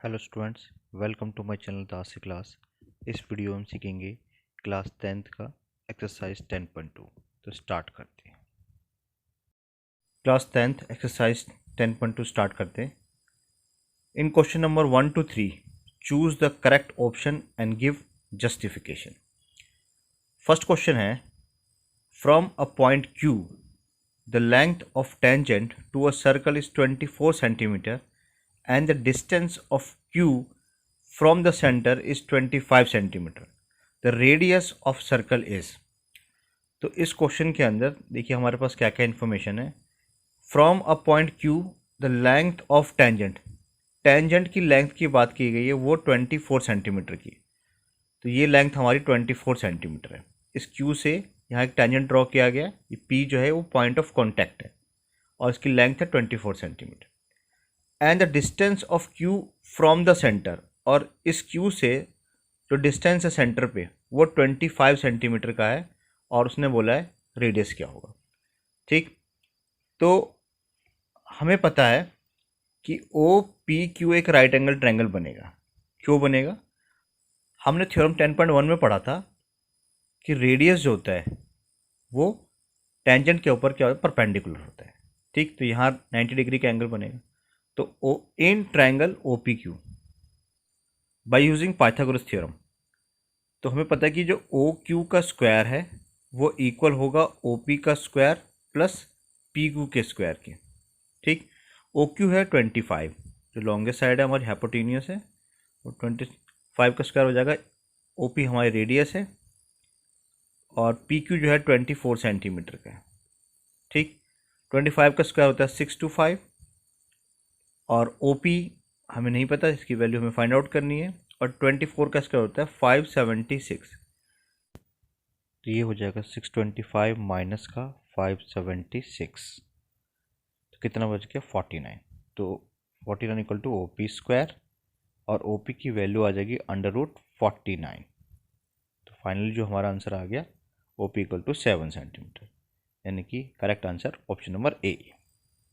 Hello students, welcome to my channel Dasi class. इस video में हम सीखेंगे क्लास 10th का एक्सरसाइज 10.2। तो स्टार्ट करते हैं। क्लास 10th एक्सरसाइज 10.2 स्टार्ट करते हैं। In question number 1 to 3 choose the correct option and give justification. First question है, from a point Q the length of tangent to a circle is 24 centimetre and the distance of Q from the center is 25 centimeter. The radius of circle is। तो इस question के अंदर देखिए हमारे पास क्या क्या information है। From a point Q the length of tangent, tangent की लेंथ की बात की गई है वो 24 सेंटीमीटर की। तो ये लेंथ हमारी 24 सेंटीमीटर है। इस Q से यहाँ एक टेंजेंट ड्रॉ किया गया। ये P जो है वो पॉइंट ऑफ कॉन्टैक्ट है और इसकी लेंथ है 24 centimetre. And the distance of Q from the centre, और इस Q से जो डिस्टेंस है सेंटर पे वो 25 सेंटीमीटर का है और उसने बोला है रेडियस क्या होगा। ठीक, तो हमें पता है कि OPQ एक राइट एंगल ट्रायंगल बनेगा। क्यों बनेगा? हमने थ्योरम 10.1 में पढ़ा था कि रेडियस जो होता है वो टेंजेंट के ऊपर क्या होता है, परपेंडिकुलर होता है। ठीक, तो यहाँ 90 डिग्री का एंगल बनेगा। तो in triangle OPQ bye using Pythagoras theorem, तो हमें पता है कि जो OQ का स्क्वायर है वो इक्वल होगा OP का स्क्वायर प्लस PQ के स्क्वायर के। ठीक, OQ है 25, जो लॉन्गेस्ट साइड है हमारी हाइपोटेन्यूस है, वो 25 का स्क्वायर हो जाएगा। OP हमारी रेडियस है और PQ जो है 24 सेंटीमीटर का है। ठीक, 25 का स्क्वायर होता है 625 और OP हमें नहीं पता, इसकी वैल्यू हमें फाइंड आउट करनी है। और 24 का स्क्वायर होता है 576। तो ये हो जाएगा 625 माइनस का 576, तो कितना बच गया 49। तो 49 इक्वल टू OP स्क्वायर और OP की वैल्यू आ जाएगी √49। तो फाइनली जो हमारा आंसर आ गया OP इक्वल टू 7 सेंटीमीटर, यानी कि correct answer option number A.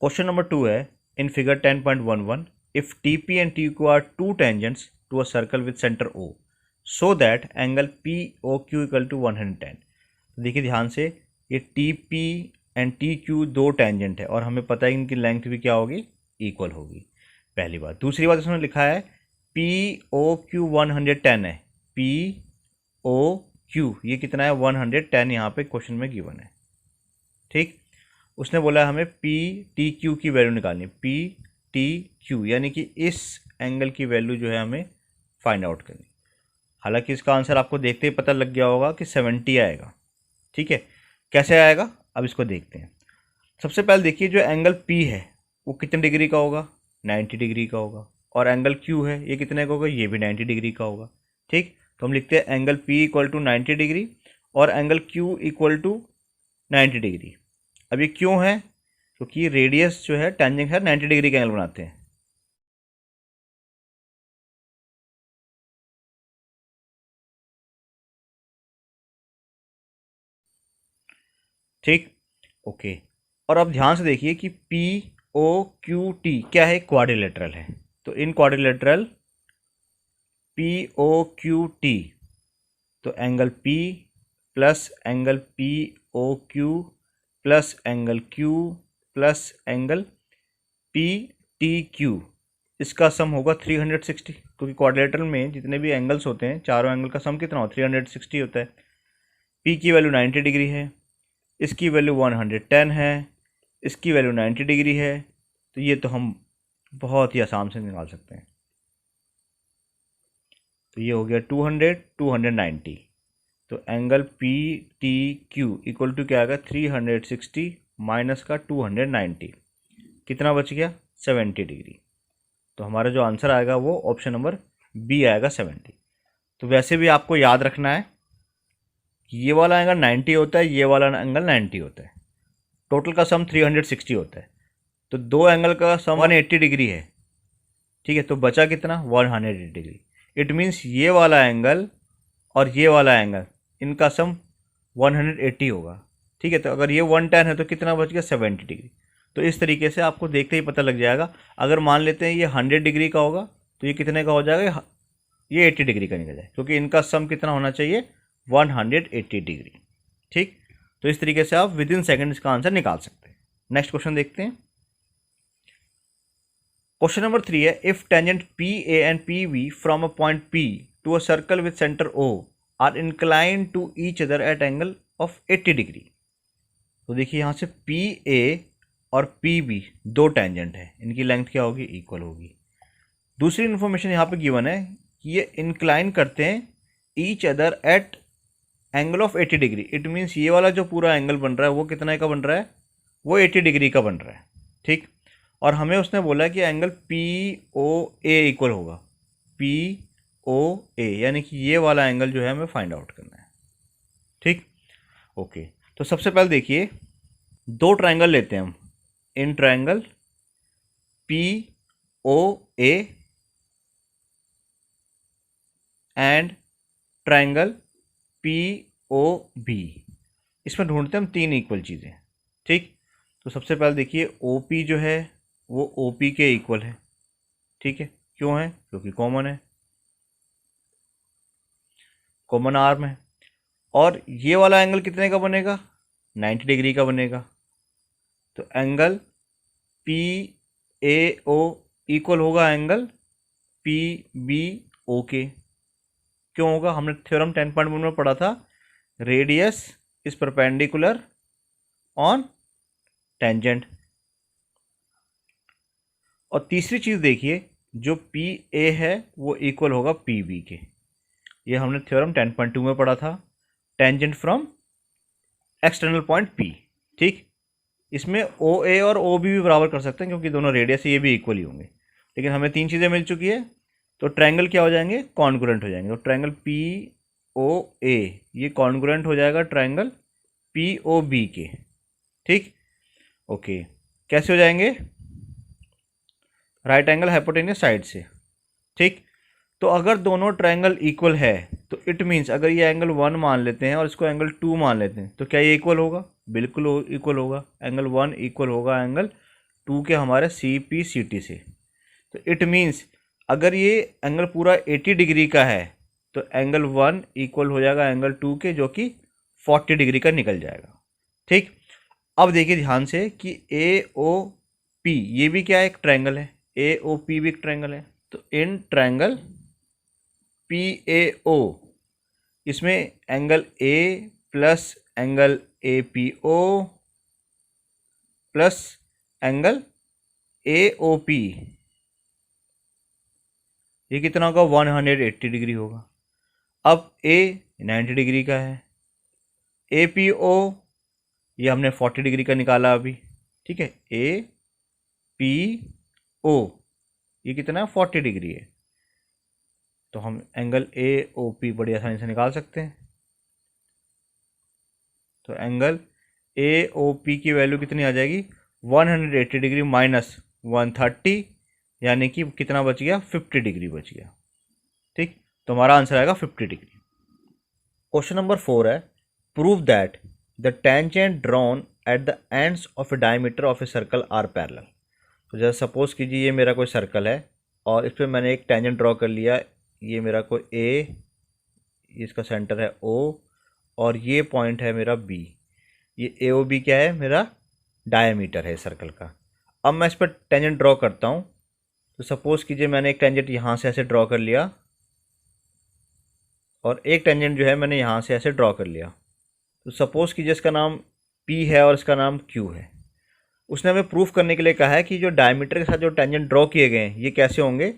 Question number 2 है, in figure 10.11 if TP and TQ are two tangents to a circle with center O so that angle POQ equal to 110। तो देखिए ध्यान से, ये TP and TQ दो tangent है और हमें पता है इनकी लेंथ भी क्या होगी, इक्वल होगी। पहली बात। दूसरी बात, इसमें लिखा है POQ 110 है। POQ ये कितना है 110, यहाँ पे क्वेश्चन में गिवन है। ठीक, उसने बोला हमें PTQ की वैल्यू निकालनी, PTQ यानी कि इस एंगल की वैल्यू जो है हमें फाइंड आउट करनी। हालांकि इसका आंसर आपको देखते ही पता लग गया होगा कि 70 आएगा। ठीक है, कैसे आएगा अब इसको देखते हैं। सबसे पहले देखिए जो एंगल P है वो कितने डिग्री का होगा, 90 डिग्री का होगा। और एंगल Q है ये कितने का होगा, ये भी 90 डिग्री का होगा। ठीक, तो हम लिखते हैं angle P equal to 90 degree और angle Q equal to 90 degree. अब ये क्यों है, क्योंकि रेडियस जो है टेंजेंट है 90 डिग्री का एंगल बनाते हैं। ठीक, ओके। और अब ध्यान से देखिए कि POQT क्या है, क्वाड्रिलेटरल है। तो इन क्वाड्रिलेटरल POQT, तो angle P plus angle POQ plus angle Q plus angle PTQ, इसका सम होगा 360, क्योंकि क्वाड्रिलेटरल में जितने भी एंगल्स होते हैं चारों एंगल का सम कितना होता है, 360 होता है। P की वैल्यू 90 डिग्री है, इसकी वैल्यू 110 है, इसकी वैल्यू 90 डिग्री है। तो ये तो हम बहुत ही आसान से निकाल सकते हैं। तो ये हो गया 200 290। तो एंगल PTQ इक्वल टू क्या आएगा, 360 माइनस का 290, कितना बच गया 70 डिग्री। तो हमारा जो आंसर आएगा वो ऑप्शन नंबर बी आएगा 70। तो वैसे भी आपको याद रखना है कि ये वाला एंगल 90 होता है, ये वाला एंगल 90 होता है, टोटल का सम 360 होता है। तो दो एंगल का सम 180 डिग्री है। ठीक है, तो बचा कितना 180 डिग्री। इट मीन्स ये वाला एंगल और ये वाला एंगल इनका सम 180 होगा। ठीक है, तो अगर ये 110 है तो कितना बच गया 70 डिग्री। तो इस तरीके से आपको देखते ही पता लग जाएगा। अगर मान लेते हैं ये 100 डिग्री का होगा तो ये कितने का हो जाएगा, ये 80 डिग्री का निकल जाए, क्योंकि इनका सम कितना होना चाहिए 180 डिग्री। ठीक, तो इस तरीके से आप विद इन सेकेंड इसका आंसर निकाल सकते हैं। नेक्स्ट क्वेश्चन देखते हैं। क्वेश्चन नंबर 3 है, if tangent P A and P B from a point P to a circle with centre O are incline to each other at angle of 80 degree. तो देखिए यहाँ से पी ए और P B दो tangent है, इनकी length क्या होगी, इक्वल होगी। दूसरी इन्फॉर्मेशन यहाँ पे गिवन है कि ये इंक्लाइन करते हैं each other at angle of 80 degree. It means ये वाला जो पूरा एंगल बन रहा है वो कितने का बन रहा है, वो 80 डिग्री का बन रहा है। ठीक, और हमें उसने बोला कि एंगल पी ओ ए इक्वल होगा पी ओ ए, यानी कि ये वाला एंगल जो है हमें फाइंड आउट करना है। ठीक, ओके, तो सबसे पहले देखिए दो ट्रायंगल लेते हैं हम, in triangle P O A and triangle P O B, इसमें ढूंढते हैं हम तीन इक्वल चीज़ें। ठीक, तो सबसे पहले देखिए ओ पी जो है वो ओ पी के इक्वल है। ठीक है, क्यों है, क्योंकि कॉमन है, कॉमन आर्म है। और ये वाला एंगल कितने का बनेगा, 90 डिग्री का बनेगा। तो angle P A O equal होगा एंगल पी बी ओ के। क्यों होगा, हमने थ्योरम 10.1 में पढ़ा था, radius is perpendicular on tangent. और तीसरी चीज़ देखिए, जो पी ए है वो इक्वल होगा पी बी के, ये हमने थ्योरम 10.2 में पढ़ा था, tangent from external point P. ठीक, इसमें ओ ए और ओ बी भी बराबर कर सकते हैं क्योंकि दोनों रेडियस ये भी इक्वल ही होंगे, लेकिन हमें तीन चीज़ें मिल चुकी है, तो ट्रायंगल क्या हो जाएंगे, कॉन्ग्रुएंट हो जाएंगे। तो ट्रायंगल पी ओ ए ये कॉन्ग्रुएंट हो जाएगा ट्रायंगल पी ओ बी के। ठीक, ओके, कैसे हो जाएंगे, राइट एंगल हाइपोटेन्यूस साइड से। ठीक, तो अगर दोनों ट्रायंगल इक्वल है तो इट मीन्स अगर ये एंगल 1 मान लेते हैं और इसको एंगल 2 मान लेते हैं तो क्या ये इक्वल होगा, बिल्कुल इक्वल होगा। एंगल 1 इक्वल होगा एंगल 2 के हमारे सी पी सी टी से। तो इट मीन्स अगर ये एंगल पूरा 80 डिग्री का है तो एंगल 1 इक्वल हो जाएगा एंगल 2 के, जो कि 40 डिग्री का निकल जाएगा। ठीक, अब देखिए ध्यान से कि ए ओ पी ये भी क्या है, एक ट्रायंगल है, ए ओ पी भी एक ट्रायंगल है। तो इन ट्रायंगल पी ए ओ इसमें angle A plus angle A P O plus angle A O P, ये कितना होगा, 180 डिग्री होगा। अब ए 90 डिग्री का है, ए पी ओ ये हमने 40 डिग्री का निकाला अभी। ठीक है, ए पी ओ ये कितना है, 40 डिग्री है। तो हम एंगल ए ओ पी बड़ी आसानी से निकाल सकते हैं। तो एंगल ए ओ पी की वैल्यू कितनी आ जाएगी, 180 डिग्री माइनस 130, यानी कि कितना बच गया, 50 डिग्री बच गया। ठीक, तो हमारा आंसर आएगा 50 डिग्री। क्वेश्चन नंबर 4 है, prove that the tangent drawn at the ends of a diameter of a circle are parallel. तो जैसे सपोज कीजिए ये मेरा कोई सर्कल है और इस पर मैंने एक टेंजेंट ड्रॉ कर लिया, ये मेरा कोई ए, इसका सेंटर है ओ और ये पॉइंट है मेरा बी। ये ए ओ बी क्या है, मेरा डायमीटर है सर्कल का। अब मैं इस पर टेंजेंट ड्रॉ करता हूँ। तो सपोज कीजिए मैंने एक टेंजेंट यहाँ से ऐसे ड्रॉ कर लिया और एक टेंजेंट जो है मैंने यहाँ से ऐसे ड्रॉ कर लिया। तो सपोज कीजिए इसका नाम P है और इसका नाम Q है। उसने हमें प्रूफ करने के लिए कहा है कि जो डायमीटर के साथ जो टेंजेंट ड्रॉ किए गए हैं ये कैसे होंगे,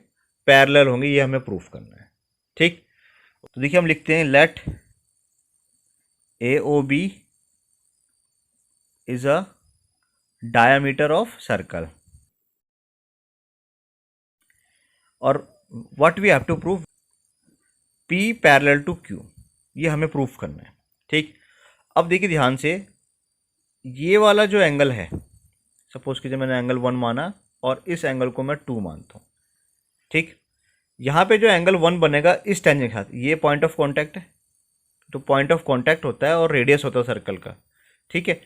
पैरेलल होंगे, ये हमें प्रूफ करना है। ठीक, तो देखिए हम लिखते हैं let A O B is a diameter of circle और what we have to prove, P parallel to Q, ये हमें प्रूफ करना है। ठीक, अब देखिए ध्यान से, ये वाला जो एंगल है, सपोज कीजिए मैंने एंगल 1 माना और इस एंगल को मैं 2 मानता हूँ। ठीक, यहाँ पे जो एंगल 1 बनेगा इस टेंजेंट के साथ, ये पॉइंट ऑफ कांटेक्ट है, तो पॉइंट ऑफ कांटेक्ट होता है और रेडियस होता है सर्कल का। ठीक है,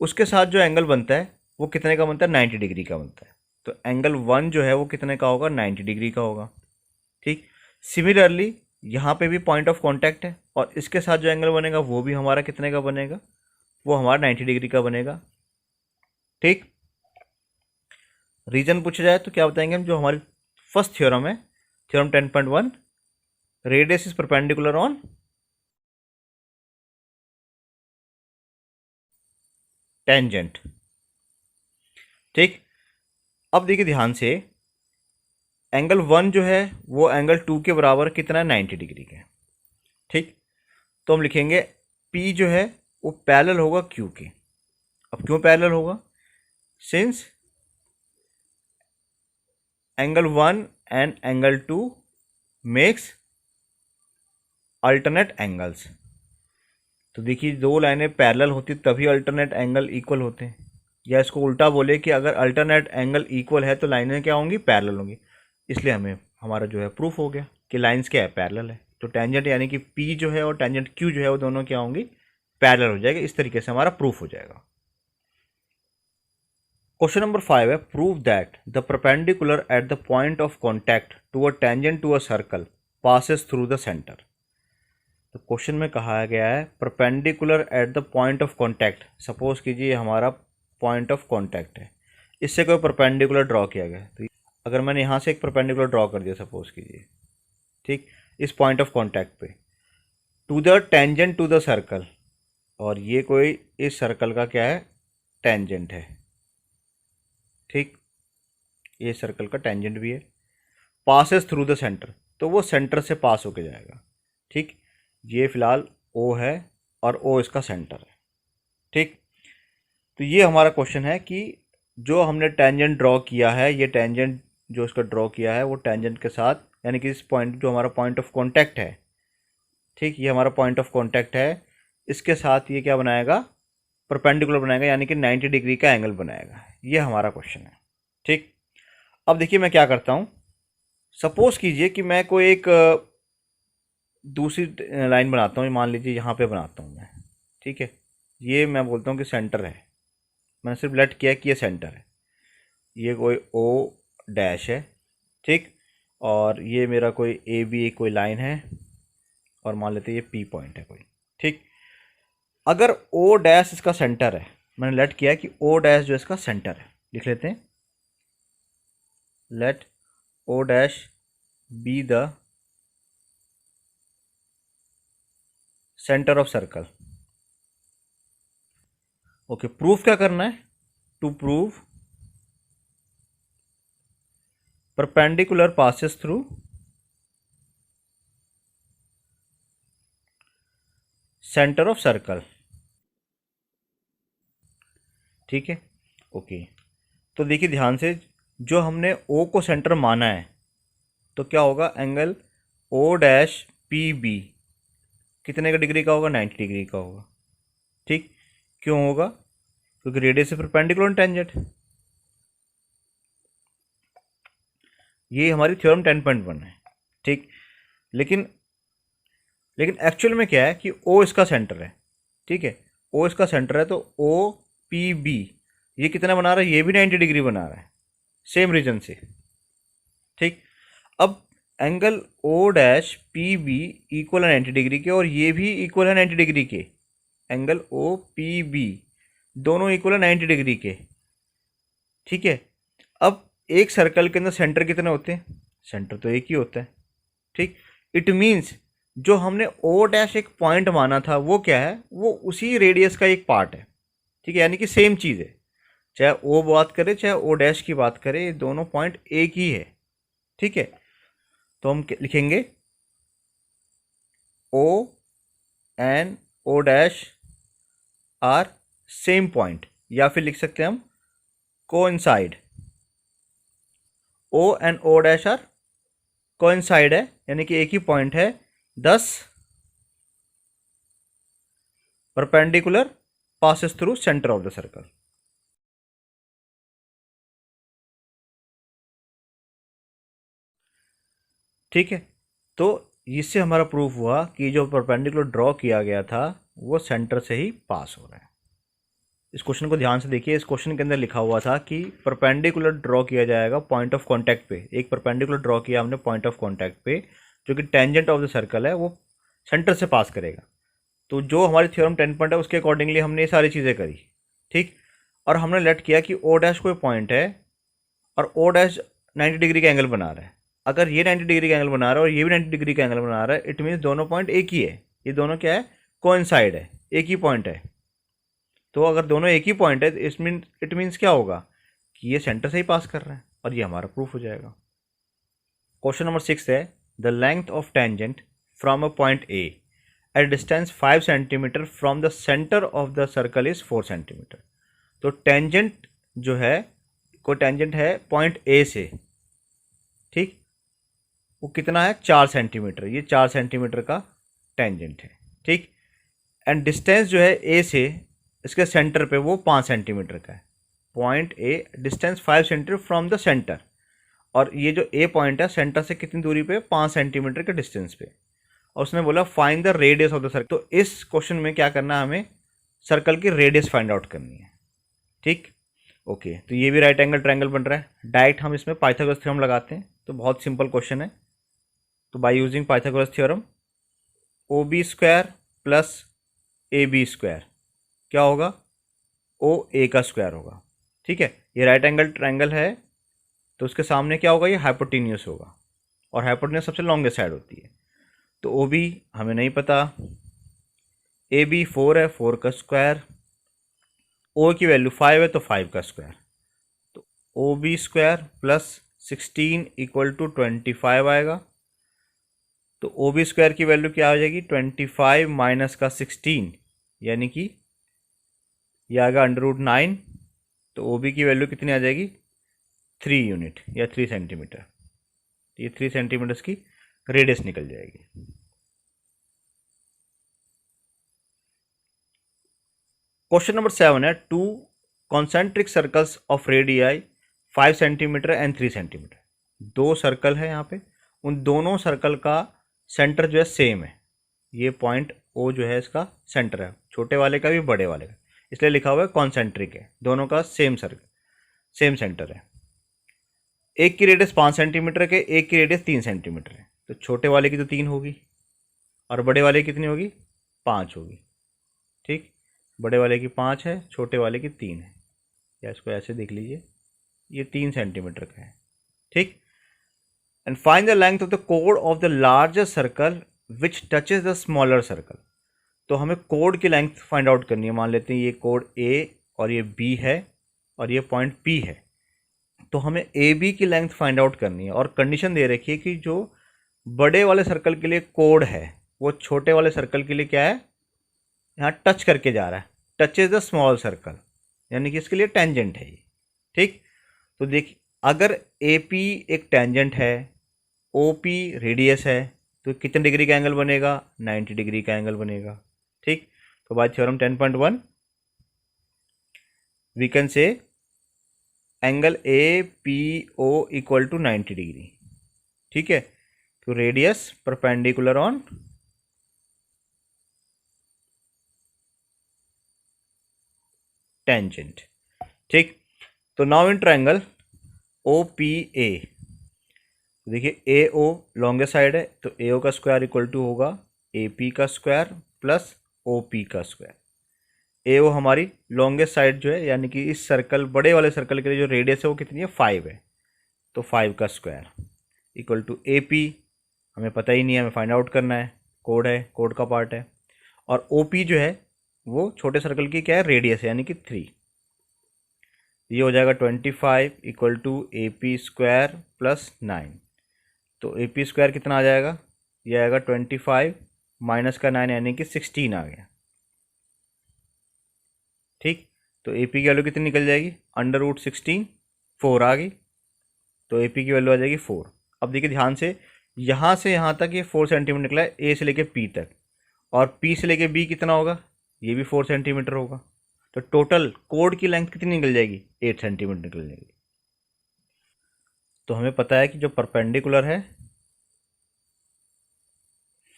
उसके साथ जो एंगल बनता है वो कितने का बनता है, 90 डिग्री का बनता है। तो एंगल 1 जो है वो कितने का होगा, 90 डिग्री का होगा। ठीक। सिमिलरली यहाँ पे भी पॉइंट ऑफ कांटेक्ट है और इसके साथ जो एंगल बनेगा वो भी हमारा कितने का बनेगा, वो हमारा 90 डिग्री का बनेगा। ठीक। रीजन पूछा जाए तो क्या बताएंगे हम, जो हमारी फर्स्ट थ्योरम है, theorem 10.1, radius is perpendicular on tangent. ठीक। अब देखिए ध्यान से, एंगल 1 जो है वो एंगल 2 के बराबर कितना है, 90 डिग्री का। ठीक। तो हम लिखेंगे P जो है वो पैरेलल होगा Q के। अब क्यों पैरेलल होगा, since angle 1 and angle 2 makes alternate angles. तो देखिए दो लाइनें पैरेलल होती तभी अल्टरनेट एंगल इक्वल होते हैं, या इसको उल्टा बोले कि अगर अल्टरनेट एंगल इक्वल है तो लाइनें क्या होंगी, पैरेलल होंगी। इसलिए हमें हमारा जो है प्रूफ हो गया कि लाइंस क्या है, पैरेलल है। तो टेंजेंट यानी कि P जो है और टेंजेंट Q जो है वो दोनों क्या होंगी, पैरेलल हो जाएगा। इस तरीके से हमारा प्रूफ हो जाएगा। क्वेश्चन नंबर 5 है, prove that the perpendicular at the point of contact to a tangent to a circle passes through the centre. तो क्वेश्चन में कहा गया है perpendicular at the point of contact. Suppose कीजिए हमारा पॉइंट ऑफ कॉन्टैक्ट है, इससे कोई परपेंडिकुलर ड्रॉ किया गया है। तो अगर मैंने यहाँ से एक परपेंडिकुलर ड्रॉ कर दिया सपोज कीजिए, ठीक, इस पॉइंट ऑफ कॉन्टैक्ट पे, to the tangent to the circle, और ये कोई इस सर्कल का क्या है, टेंजेंट है। ठीक, ये सर्कल का टेंजेंट भी है। पासेस थ्रू द सेंटर, तो वो सेंटर से पास होके जाएगा। ठीक, ये फिलहाल O है और O इसका सेंटर है। ठीक, तो ये हमारा क्वेश्चन है कि जो हमने टेंजेंट ड्रॉ किया है, ये टेंजेंट जो इसका ड्रॉ किया है वो टेंजेंट के साथ, यानी कि इस पॉइंट जो हमारा पॉइंट ऑफ कांटेक्ट है, ठीक, ये हमारा पॉइंट ऑफ कांटेक्ट है, इसके साथ ये क्या बनाएगा, परपेंडिकुलर बनाएगा, यानी कि 90 डिग्री का एंगल बनाएगा। ये हमारा क्वेश्चन है। ठीक, अब देखिए मैं क्या करता हूँ, सपोज कीजिए कि मैं कोई एक दूसरी लाइन बनाता हूँ, मान लीजिए यहाँ पे बनाता हूँ मैं। ठीक है, ये मैं बोलता हूँ कि सेंटर है, मैंने सिर्फ लेट किया कि ये सेंटर है, ये कोई O डैश है। ठीक, और ये मेरा कोई AB कोई लाइन है, और मान लेते हैं ये P पॉइंट है कोई। ठीक, अगर O डैश इसका सेंटर है, मैंने लेट किया कि O डैश जो इसका सेंटर है, लिख लेते हैं, let O dash B the centre of circle. Okay, proof क्या करना है, to prove perpendicular passes through centre of circle. ठीक है, ओके। तो देखिए ध्यान से, जो हमने O को सेंटर माना है, तो क्या होगा, angle O dash P B कितने का डिग्री का होगा, 90 डिग्री का होगा। ठीक, क्यों होगा, क्योंकि रेडियस से परपेंडिकुलर टेंजेंट। ये हमारी थ्योरम 10.1 है। ठीक, लेकिन एक्चुअल में क्या है कि O इसका सेंटर है। ठीक है, O इसका सेंटर है, तो O P B ये कितना बना रहा है, ये भी 90 डिग्री बना रहा है, सेम रीजन से। ठीक, अब angle O dash P B equal है 90 डिग्री के, और ये भी इक्वल है 90 डिग्री के। एंगल O P B दोनों इक्वल है 90 डिग्री के। ठीक है, अब एक सर्कल के अंदर सेंटर कितने होते हैं, सेंटर तो एक ही होता है। ठीक, इट मीन्स जो हमने O डैश एक पॉइंट माना था वो क्या है, वो उसी रेडियस का एक पार्ट है। ठीक है, यानी कि सेम चीज़ है, चाहे O बात करे चाहे O डैश की बात करे, ये दोनों पॉइंट एक ही है। ठीक है, तो हम लिखेंगे O and O dash are same point, या फिर लिख सकते हैं हम coincide. O and O dash are coincide है, यानी कि एक ही पॉइंट है, thus perpendicular passes through center of the circle। ठीक है, तो इससे हमारा प्रूफ हुआ कि जो परपेंडिकुलर ड्रॉ किया गया था वो सेंटर से ही पास हो रहा है। इस क्वेश्चन को ध्यान से देखिए। इस क्वेश्चन के अंदर लिखा हुआ था कि परपेंडिकुलर ड्रॉ किया जाएगा पॉइंट ऑफ कांटेक्ट पे। एक परपेंडिकुलर ड्रॉ किया हमने पॉइंट ऑफ कांटेक्ट पे, जो कि टेंजेंट ऑफ द सर्कल है, वो सेंटर से पास करेगा। तो जो हमारी थ्योरम 10 पॉइंट है उसके अकॉर्डिंगली हमने ये सारी चीज़ें करी, ठीक। और हमने लेट किया कि ओ डैश कोई पॉइंट है और ओ डैश 90 डिग्री का एंगल बना रहा है। अगर ये 90 डिग्री का एंगल बना रहा है और ये भी 90 डिग्री का एंगल बना रहा है, इट मीन्स दोनों पॉइंट एक ही है। ये दोनों क्या है, कोइंसाइड है, एक ही पॉइंट है। तो अगर दोनों एक ही पॉइंट है, इट मीन्स क्या होगा कि ये सेंटर से ही पास कर रहा है, और ये हमारा प्रूफ हो जाएगा। क्वेश्चन नंबर 6 है, the length of tangent from a point A at distance 5 centimetre from the centre of the circle is 4 centimetre. तो टेंजेंट जो है, कोई टेंजेंट है पॉइंट ए से, ठीक, वो कितना है 4 सेंटीमीटर। ये 4 सेंटीमीटर का टेंजेंट है, ठीक। एंड डिस्टेंस जो है ए से इसके सेंटर पे वो 5 सेंटीमीटर का है। Point A distance 5 centimetre from the centre, और ये जो ए पॉइंट है सेंटर से कितनी दूरी पे, 5 सेंटीमीटर के डिस्टेंस पे। और उसने बोला find the radius of the circle. तो इस क्वेश्चन में क्या करना है, हमें सर्कल की रेडियस फाइंड आउट करनी है, ठीक। ओके, तो ये भी राइट एंगल ट्रायंगल बन रहा है। डायरेक्ट हम इसमें पाइथागोरस थ्योरम लगाते हैं, तो बहुत सिंपल क्वेश्चन है। तो by using Pythagoras theorem, O B square plus A B square क्या होगा, ओ ए का स्क्वायर होगा, ठीक है। ये राइट एंगल ट्रायंगल है, तो उसके सामने क्या होगा, ये हाइपोटेन्यूस होगा, और हाइपोटेन्यूस सबसे लॉन्गेस्ट साइड होती है। तो ओ बी हमें नहीं पता, ए बी 4 है, 4 का स्क्वायर, ओ की वैल्यू 5 है तो 5 का स्क्वायर। तो O B square plus 16 equal to 25 आएगा। तो ओ बी स्क्वायर की वैल्यू क्या हो जाएगी, 25 माइनस का 16, यानी कि यह आएगा √9। तो ओ बी की वैल्यू कितनी आ जाएगी, 3 यूनिट या 3 सेंटीमीटर। ये 3 सेंटीमीटर की रेडियस निकल जाएगी। क्वेश्चन नंबर 7 है, to concentric circles of radii 5 centimetre and 3 centimetre. दो सर्कल है यहाँ पे, उन दोनों सर्कल का सेंटर जो है सेम है। ये पॉइंट ओ जो है इसका सेंटर है, छोटे वाले का भी बड़े वाले का, इसलिए लिखा हुआ है कॉन्सेंट्रिक है, दोनों का सेम सर्कल सेम सेंटर है। एक की रेडियस 5 सेंटीमीटर के, एक की रेडियस 3 सेंटीमीटर है। तो छोटे वाले की तो 3 होगी और बड़े वाले की कितनी होगी, 5 होगी, ठीक। बड़े वाले की 5 है, छोटे वाले की 3 है, या इसको ऐसे देख लीजिए, ये 3 सेंटीमीटर का है, ठीक। And find the length of the code of the larger circle which touches the smaller circle. तो हमें कोड की लेंथ फाइंड आउट करनी है। मान लेते हैं ये कोड ए और ये बी है और ये पॉइंट पी है, तो हमें ए बी की लेंथ फाइंड आउट करनी है। और कंडीशन दे रखी है कि जो बड़े वाले सर्कल के लिए कोड है वो छोटे वाले सर्कल के लिए क्या है, यहाँ टच करके जा रहा है, touch is the small circle, यानी कि इसके लिए टेंजेंट है ये, ठीक। तो देखिए, अगर ए पी एक टेंजेंट है, ओ पी रेडियस है, तो कितने डिग्री का एंगल बनेगा, 90 डिग्री का एंगल बनेगा, ठीक। तो by theorem 10.1 we can say angle A P O equal to 90 degree, ठीक है। तो रेडियस परपेंडिकुलर ऑन टेंजेंट, ठीक। तो now in triangle O P A, देखिए ए ओ लॉन्गेस्ट साइड है, तो ए ओ का स्क्वायर इक्वल टू होगा ए पी का स्क्वायर प्लस ओ पी का स्क्वायर। ए ओ हमारी लॉन्गेस्ट साइड जो है, यानी कि इस सर्कल, बड़े वाले सर्कल के लिए जो रेडियस है वो कितनी है, 5 है, तो 5 का square equal to A P, हमें पता ही नहीं है, हमें फाइंड आउट करना है, कोड है, कोड का पार्ट है। और ओ पी जो है वो छोटे सर्कल की क्या है, रेडियस है, यानी कि 3। ये हो जाएगा 25 equal to A P square plus 9। तो ए पी स्क्वायर कितना आ जाएगा, ये आएगा 25 माइनस का 9, यानी कि 16 आ गया, ठीक। तो ए पी की वैल्यू कितनी निकल जाएगी, √16, 4 आ गई, तो ए पी की वैल्यू आ जाएगी 4। अब देखिए ध्यान से यहाँ तक ये 4 सेंटीमीटर निकला है, ए से लेके पी तक, और पी से लेके बी कितना होगा, ये भी 4 सेंटीमीटर होगा। तो टोटल कोड की लेंथ कितनी निकल जाएगी, 8 सेंटीमीटर निकल जाएगी। तो हमें पता है कि जो परपेंडिकुलर है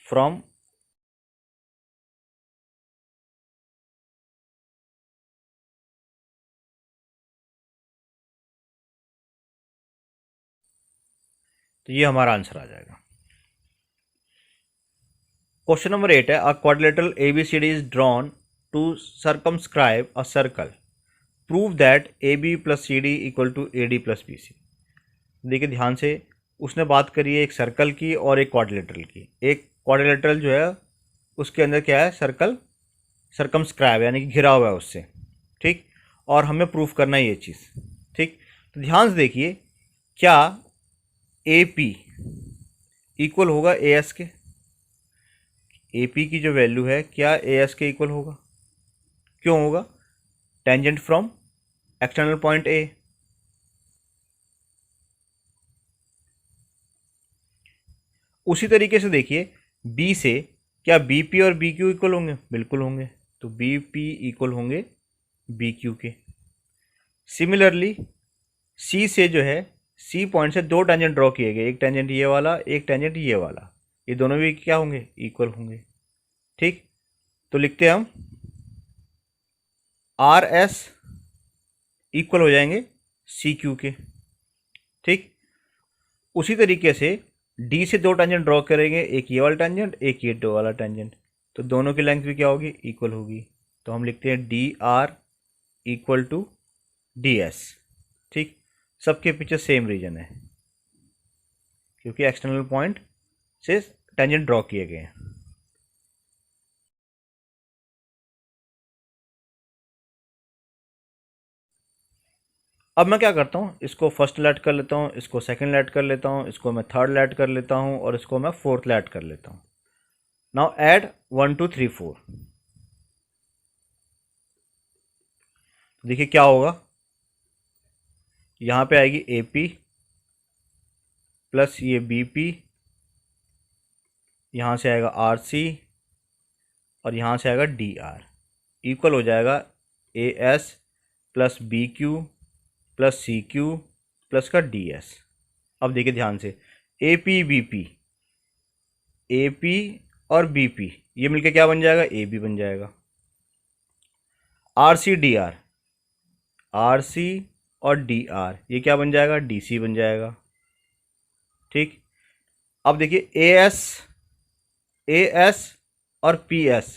फ्रॉम तो ये हमारा आंसर आ जाएगा। क्वेश्चन नंबर 8 है, a quadrilateral ABCD is drawn to circumscribe a circle, prove that AB plus CD equal to AD plus BC। देखिए ध्यान से, उसने बात करी है एक सर्कल की और एक क्वाड्रिलेटरल की। एक क्वाड्रिलेटरल जो है उसके अंदर क्या है, सर्कल सर्कमस्क्राइब यानी कि घिरा हुआ है उससे, ठीक, और हमें प्रूफ करना है ये चीज़, ठीक। तो ध्यान से देखिए, क्या AP इक्वल होगा AS के? AP की जो वैल्यू है क्या AS के इक्वल होगा? क्यों होगा? Tangent from external point A। उसी तरीके से देखिए B से क्या BP और BQ इक्वल होंगे? बिल्कुल होंगे। तो BP इक्वल होंगे BQ के। सिमिलरली C से जो है, C पॉइंट से दो टेंजेंट ड्रॉ किए गए, एक टेंजेंट ये वाला, एक टेंजेंट ये वाला, ये दोनों भी क्या होंगे? इक्वल होंगे, ठीक। तो लिखते हैं हम RS इक्वल हो जाएंगे CQ के, ठीक। उसी तरीके से D से दो टेंजेंट ड्रॉ करेंगे, एक ये वाला टेंजेंट, एक ये दो वाला टेंजेंट, तो दोनों की लेंथ भी क्या होगी? इक्वल होगी। तो हम लिखते हैं DR इक्वल टू DS, ठीक। सबके पीछे सेम रीजन है क्योंकि एक्सटर्नल पॉइंट से टेंजेंट ड्रॉ किए गए हैं। अब मैं क्या करता हूँ, इसको फर्स्ट लेट कर लेता हूँ, इसको सेकंड लेट कर लेता हूँ, इसको मैं थर्ड लेट कर लेता हूँ और इसको मैं फोर्थ लेट कर लेता हूँ। Now add 1 2 3 4। देखिए क्या होगा, यहाँ पे आएगी AP प्लस ये BP, यहाँ से आएगा RC और यहाँ से आएगा DR, इक्वल हो जाएगा AS plus BQ plus CQ plus का DS। अब देखिए ध्यान से, AP और BP ये मिलके क्या बन जाएगा? AB बन जाएगा। RC और DR ये क्या बन जाएगा? DC बन जाएगा, ठीक। अब देखिए AS और PS,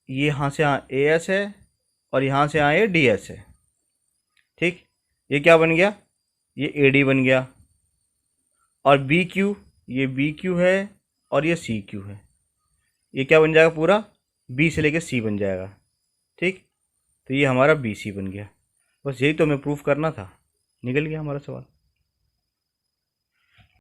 ये यहाँ से यहाँ AS है और यहाँ से यहाँ ये DS है, ठीक। ये क्या बन गया? ये AD बन गया। और BQ, ये BQ है और ये CQ है, ये क्या बन जाएगा? पूरा B से लेके C बन जाएगा, ठीक। तो ये हमारा BC बन गया। बस यही तो हमें प्रूफ करना था, निकल गया हमारा सवाल।